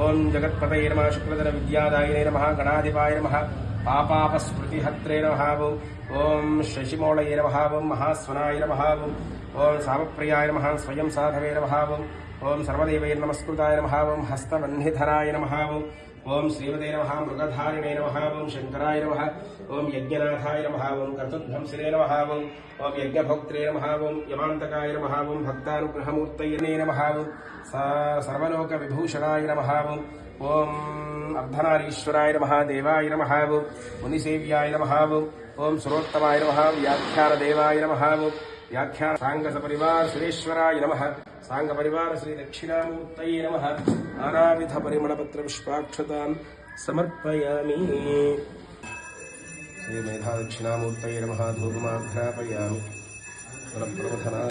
ఓం జగత్పతయే నమః శుక్లధర విద్యాదాయినే నమః గణాధిపాయ నమః పాపాపస్మృతిహత్రే నమః ఓం శశిమౌళయే నమః మహాస్వనాయ నమః ఓం సామప్రియాయ నమః స్వయం సాధవే నమః ఓం సర్వదేవై నమస్కృతాయ నమః హస్తవన్నిధరాయ నమః ఓం శ్రీమతే నమః మృగధారిణే నమః ఓం శంకరాయ నమః ఓం యజ్ఞనాథాయ నమః ఓం కర్తుధ్వంసినే నమః ఓం యజ్ఞభోక్త్రే నమః ఓం యమాంతకాయ నమః ఓం భక్తానుగ్రహమూర్తయే నమః సర్వలోక విభూషణాయ నమః ఓం అర్ధనారీశ్వరాయ నమః దేవాయ నమః మునిసేవ్యాయ నమః ఓం సురోత్తమాయ నమః వ్యాఖ్యానదేవాయ నమః వ్యాఖ్యాన సాంగ సపరివార సురేశ్వరాయ నమః సాంగ పరివార శ్రీ దక్షిణామూర్తయే నమః నానావిధ పరిమళపత్ర పుష్పాక్షతాన్ సమర్పయామి. శ్రీ మేధా దక్షిణామూర్తయే నమః ధూపమాఘ్రాపయామి. ప్రబోధనా